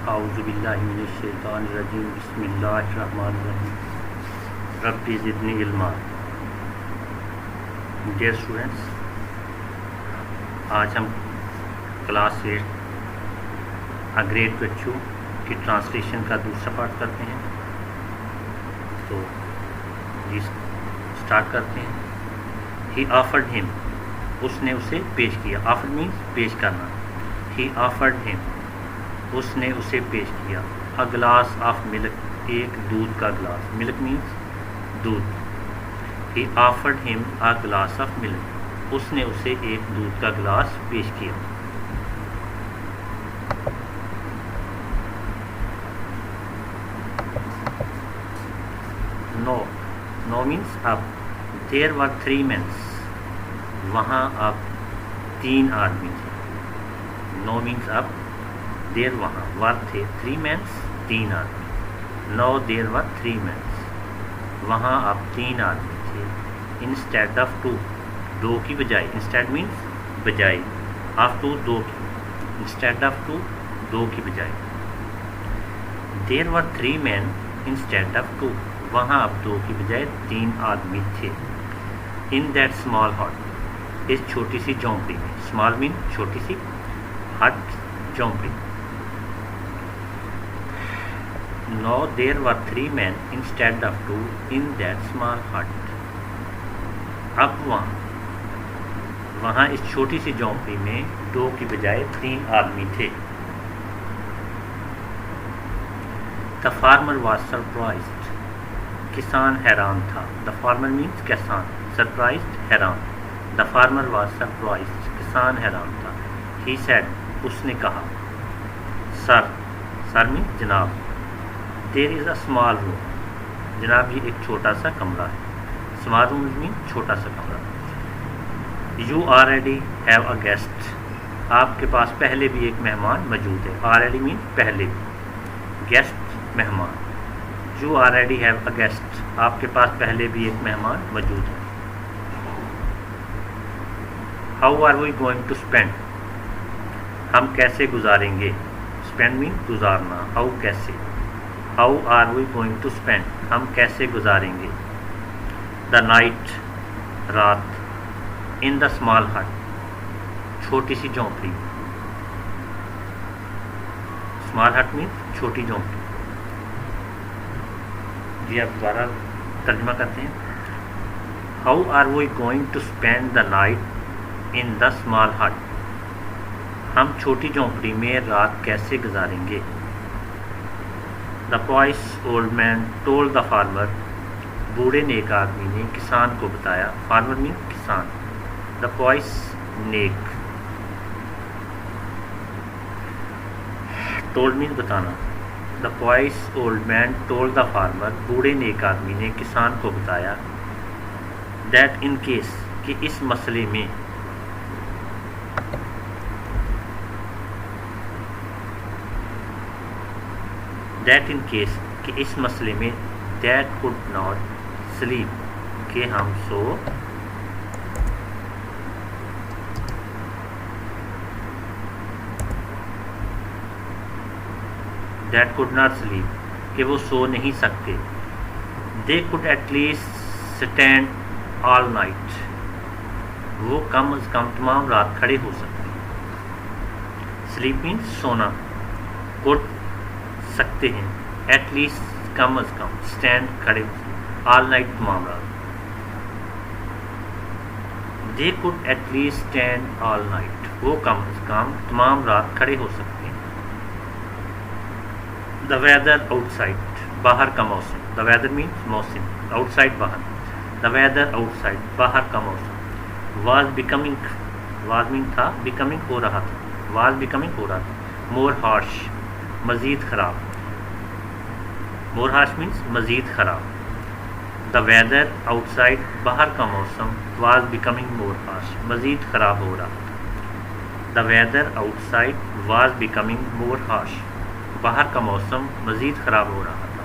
اعوذ باللہ من الشیطان الرجیم بسم اللہ الرحمن الرحیم رب زدنی علما. ڈیئر اسٹوڈینٹس، آج ہم کلاس 8 A Great Virtue کی ٹرانسلیشن کا دوسرا پارٹ کرتے ہیں. تو جی اسٹارٹ کرتے ہیں. ہی آفرڈ ہم، اس نے اسے پیش کیا. آفرڈ مینس پیش کرنا. ہی آفرڈ ہم، اس نے اسے پیش کیا. اے گلاس آف ملک، ایک دودھ کا گلاس. ملک مینس دودھ. ہی آفرڈ ہم اے گلاس آف ملک، اس نے اسے ایک دودھ کا گلاس پیش کیا. نو مینس اب. دیر ور 3 men، وہاں اب 3 آدمی تھے. نو مینس اب. دیر وہاں، ور تھے. 3 men 3 آدمی. نو دیر ور 3 men، وہاں اب 3 آدمی تھے. انسٹیڈ آف 2، 2 کی بجائے. انسٹیڈ مینس بجائے. آف 2 2 کی. انسٹیڈ آف 2 2 کی بجائے. دیر ور 3 men انسٹیڈ آف 2، وہاں اب 2 کی بجائے 3 آدمی تھے. ان دیٹ اسمال ہٹ، اس چھوٹی سی جھونپڑی میں. اسمال مین چھوٹی سی، ہٹ جھونپڑی. Now there were 3 men instead of 2 in that small hut. اب وہاں اس چھوٹی سی جھونپڑی میں 2 کی بجائے 3 آدمی تھے. دا فارمر واز سرپرائزڈ، کسان حیران تھا. دا فارمر مینس کسان. سرپرائزڈ حیران. دا فارمر واز سرپرائزڈ، کسان حیران تھا. ہی سیڈ، اس نے کہا. سر مینس جناب. دیر از اے اسمال روم، جناب یہ ایک چھوٹا سا کمرہ ہے. اسمال روم مین چھوٹا سا کمرہ. You already have a guest, آپ کے پاس پہلے بھی ایک مہمان موجود ہے. آلریڈی مین پہلے بھی. گیسٹ مہمان. You already have a guest, آپ کے پاس پہلے بھی ایک مہمان موجود ہے. How are we going to spend, ہم کیسے گزاریں گے. اسپینڈ مین گزارنا. ہاؤ کیسے. How are we going to spend, ہم کیسے گزاریں گے. دا نائٹ، رات. ان دا اسمال ہٹ، چھوٹی سی جھونپڑی. اسمال ہٹ مین چھوٹی جھونپڑی. جی آپ دوبارہ ترجمہ کرتے ہیں. How are we going to spend the night in the small hut, ہم چھوٹی جھونپڑی میں رات کیسے گزاریں گے. The pious old man told the farmer, بوڑھے نیک آدمی نے کسان کو بتایا. فارمر مین کسان. دا پوائس نیک. ٹولڈ مین بتانا. The pious old man told the farmer, بوڑھے نیک آدمی نے کسان کو بتایا. دیٹ ان کیس، کہ اس مسئلے میں. دیٹ ان کیس، کہ اس مسئلے میں. دیٹ could not sleep، کہ ہم سو. دیٹ could not sleep، کہ وہ سو نہیں سکتے. they could at least stand all night، وہ کم از کم تمام رات کھڑے ہو سکتے. sleep means سونا. could سکتے ہیں. ایٹ لیسٹ کم از کم. اسٹینڈ کھڑے. آل نائٹ تمام رات. They could at least stand all night, وہ کم از کم تمام رات کھڑے ہو سکتے ہیں. دا ویدر آؤٹ سائڈ، باہر کا موسم. دا ویدر مینس موسم. آؤٹ سائڈ باہر. دا ویدر آؤٹ سائڈ، باہر کا موسم. واز بیکمنگ، واز مین تھا. بیکمنگ ہو رہا تھا. واز بیکمنگ ہو رہا تھا. مور ہارش، مزید خراب. مور ہارش مینس مزید خراب. دا ویدر آؤٹ سائڈ، باہر کا موسم. واز بیکمنگ مور ہارش، مزید خراب ہو رہا تھا. The weather outside was becoming more harsh, باہر کا موسم مزید خراب ہو رہا تھا.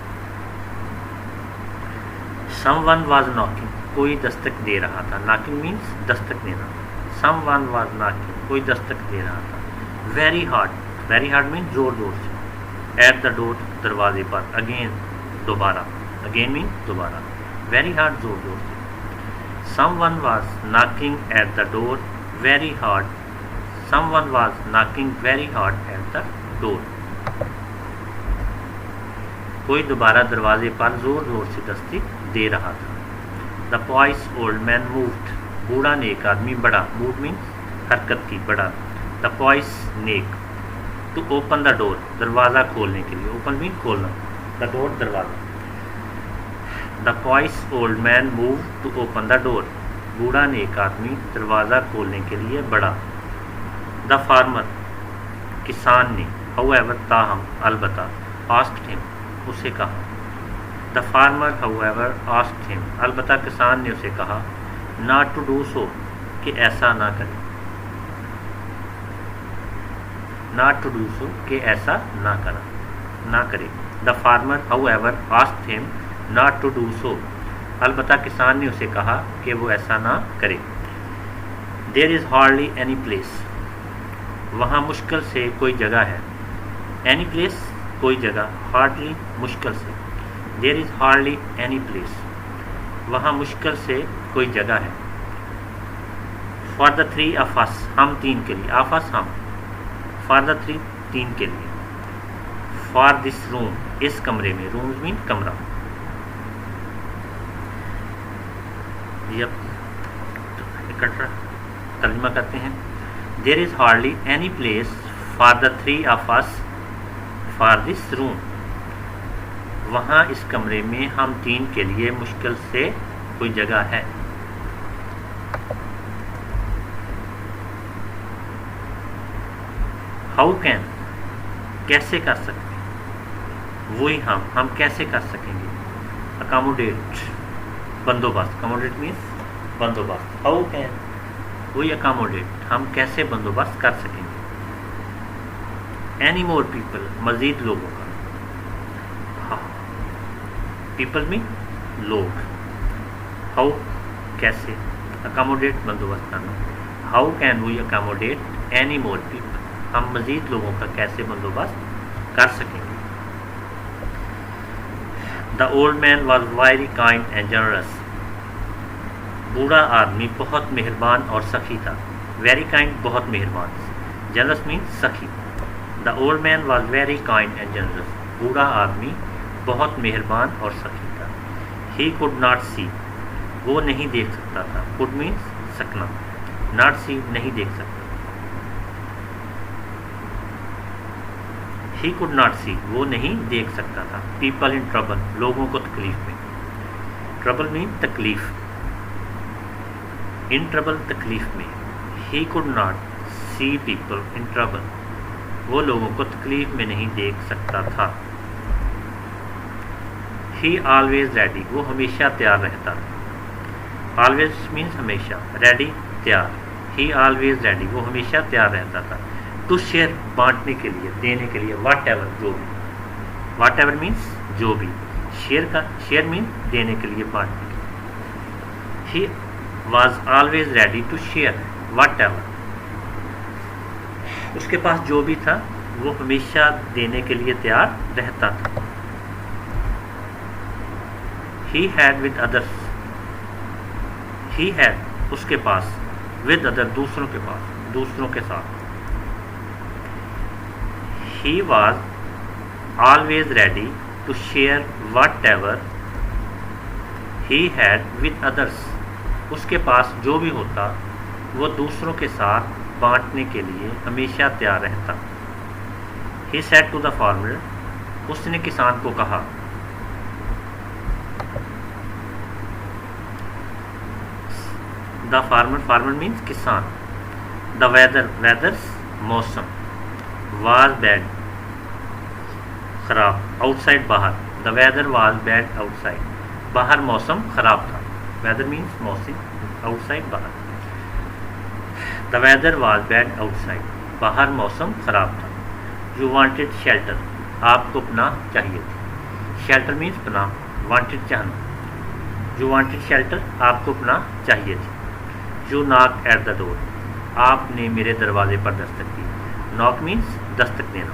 سم ون واز ناکنگ، کوئی دستک دے رہا تھا. ناکنگ مینس دستک دینا. سم ون واز ناکنگ، کوئی دستک دے رہا تھا. Very hard, very hard means زور زور سے. ایٹ دا ڈور دروازے پر, اگین دوبارہ, اگین مین دوبارہ, ویری ہارڈ زور زور سے. Someone was knocking at the door very hard, someone was knocking very hard at the door. کوئی دوبارہ دروازے پر زور زور سے دستی دے رہا تھا. دا پوائس اولڈ مین مووڈ, بوڑھا نیک آدمی بڑا, مووڈ مینس حرکت کی, بڑا. دا پوائس نیک ٹو اوپن دا ڈور, دروازہ کھولنے کے لیے, اوپن مین کھولنا, دا ڈور دروازہ. The pious old man move to open the door, بوڑھا نیک آدمی دروازہ کھولنے کے لیے بڑا. دا فارمر کسان نے, ہاؤ ایور تاہم, البتہ, آسکڈ ہم اسے کہا. The farmer how ever asked ہم, البتہ کسان نے اسے کہا, ناٹ ٹو ڈو سو, کہ ایسا نہ کرے, ناٹ ٹو ڈو سو, کہ ایسا نہ کرے. The former how ever asked ہم ناٹ ٹو ڈو سو, البتہ کسان نے اسے کہا کہ وہ ایسا نہ کرے. دیر از ہارڈلی اینی پلیس, وہاں مشکل سے کوئی جگہ ہے. اینی پلیس کوئی جگہ, ہارڈلی مشکل سے. دیر از ہارڈلی اینی پلیس, وہاں مشکل سے کوئی جگہ ہے. فار دا تھری آف اس, ہم تین کے لیے, آف اس ہم, فار دا تھری تین کے لیے. فار دس روم, اس کمرے میں, روم مین کمرہ. اکٹھا ترجمہ کرتے ہیں. There is hardly any place for the three of us for this room, وہاں اس کمرے میں ہم تین کے لیے مشکل سے کوئی جگہ ہے. ہاؤ کین, کیسے کر سکتے, وہی ہم کیسے کر سکیں گے. اکاموڈیٹ, بندوبست, اکاموڈیٹ مینس بندوبست. ہاؤ کین, وہی اکاموڈیٹ, ہم کیسے بندوبست کر سکیں گے. اینی مور پیپل, مزید لوگوں کا. پیپل میں لوگ. ہاؤ کیسے, اکاموڈیٹ بندوبست کرنا. How can we accommodate any more people, ہم مزید لوگوں کا کیسے بندوبست کر سکیں گے. The old man was very kind and generous, بوڑھا آدمی بہت مہربان اور سخی تھا. ویری کائنڈ بہت مہربان, جنرس مینس سخی. دا old man was very kind and generous, بوڑھا آدمی بہت مہربان اور سخی تھا. ہی کوڈ ناٹ سی, وہ نہیں دیکھ سکتا تھا. کوڈ مینس سکنا, ناٹ سی نہیں دیکھ سکتا. ہی کوڈ ناٹ سی, وہ نہیں دیکھ سکتا تھا. پیپل ان ٹربل, لوگوں کو تکلیف میں. ٹربل مین تکلیف, ان ٹربل تکلیف میں. He could not see people in trouble, وہ لوگوں کو تکلیف میں نہیں دیکھ سکتا تھا. ہی آلویز ریڈی, وہ ہمیشہ تیار رہتا تھا. آلویز مینس ہمیشہ, ریڈی تیار. ہی آلویز ریڈی, وہ ہمیشہ تیار رہتا تھا. ٹو شیئر, بانٹنے کے لیے, دینے کے لیے. واٹ ایور, جو بھی. واٹ ایور مینس جو بھی. شیئر کا, شیئر مینس دینے کے لیے, بانٹنے کے لیے. He was always ready to share whatever, اس کے پاس جو بھی تھا وہ ہمیشہ دینے کے لیے تیار رہتا تھا. He had with others, he had اس کے پاس, ود ادر دوسروں کے پاس, دوسروں کے ساتھ. He was always ready to share whatever he had with others, اس کے پاس جو بھی ہوتا وہ دوسروں کے ساتھ بانٹنے کے لیے ہمیشہ تیار رہتا. He said to the farmer, اس نے کسان کو کہا. دا فارمر, فارمر مینس کسان. دا ویدر, ویدرس موسم. واز بیڈ خراب. آؤٹ سائڈ باہر. The weather was bad outside, باہر موسم خراب تھا. ویدر مینس موسم, آؤٹ سائڈ باہر. The weather was bad outside, باہر موسم خراب تھا. یو وانٹیڈ شیلٹر, آپ کو پناہ چاہیے تھی. شیلٹر مینس پناہ, وانٹیڈ چاہنا. یو وانٹیڈ شیلٹر, آپ کو پناہ چاہیے تھی. یو ناک ایٹ دا ڈور, آپ نے میرے دروازے پر دستک دی. ناک مینس دستک دینا.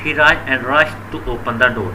He rushed to open the door,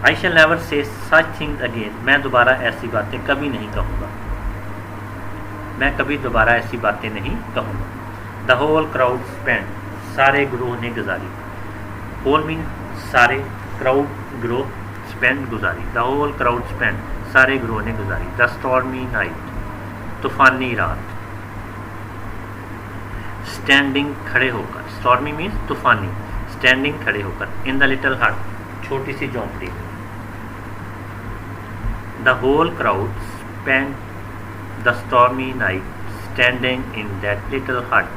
I shall never say such things again. میں دوبارہ ایسی باتیں کبھی نہیں کہوں گا. میں کبھی دوبارہ ایسی باتیں نہیں کہوں گا. The whole crowd spent. سارے گروہ نے گزاری. Whole means سارے, crowd گروہ, spent گزاری. The whole crowd spent. سارے گروہ نے گزاری. The stormy night. طوفانی رات. Standing کھڑے ہو کر. Stormy means طوفانی. Standing کھڑے ہو کر. In the little hut. چھوٹی سی جھونپڑی. The whole crowd spent the stormy night standing in that little hut.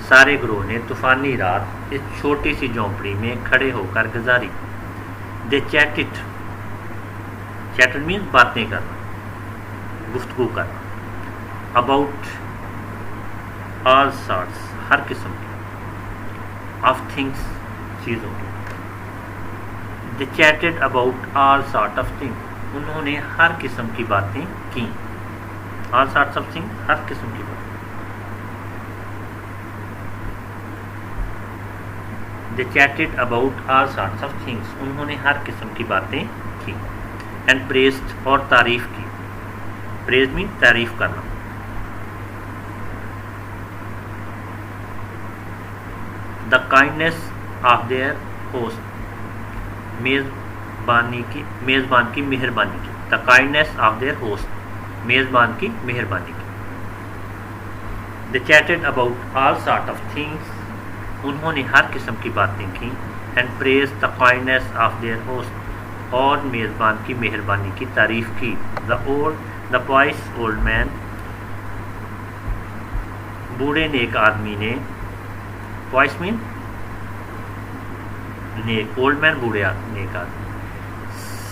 سارے گروہ نے طوفانی رات اس چھوٹی سی جھونپڑی میں کھڑے ہو کر گزاری. They chatted. Chatted means باتیں کرنا, گفتگو کرنا. About all sorts. ہر قسم کی. Of things. چیزوں کی. They chatted about all sorts of things. انہوں نے ہر قسم کی باتیں کی. All sorts of things. ہر قسم کی باتیں. They chatted about all sorts of things. انہوں نے ہر قسم کی باتیں کی. And praised. اور تعریف کی. Praise means تعریف کرنا. The kindness of their host. میزبان کی مہربانی کی. The kindness of their host. میزبان کی مہربانی کی. They chatted about all sorts of things. انہوں نے ہر قسم کی باتیں کی. And praised the kindness of their host. اور میزبان کی مہربانی کی تعریف کی. The wise old man. بوڑھے نیک آدمی نے. wise mean نیک. old man بوڑھے نیک آدمی.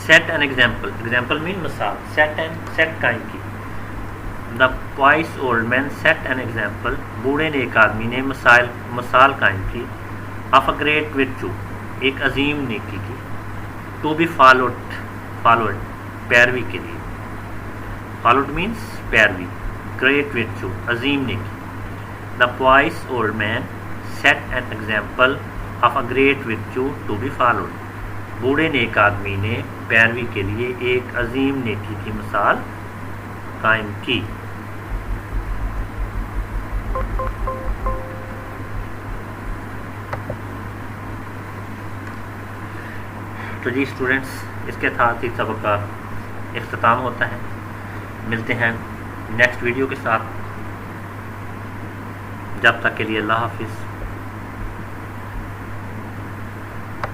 set an example. example mean مثال. set قائم کی. The wise old man set an example. بوڑھے نیک آدمی نے مثال قائم کی. of a great virtue. ایک عظیم نیکی کی. to be followed. پیروی کے لیے. followed means پیروی. great virtue. عظیم نیکی. The wise old man set an example of a great virtue to be followed. بوڑھے نیک آدمی نے پیروی کے لیے ایک عظیم نیکی کی مثال قائم کی. تو جی اسٹوڈنٹس, اس کے ساتھ ہی سبق کا اختتام ہوتا ہے. ملتے ہیں نیکسٹ ویڈیو کے ساتھ. جب تک کے لیے اللہ حافظ.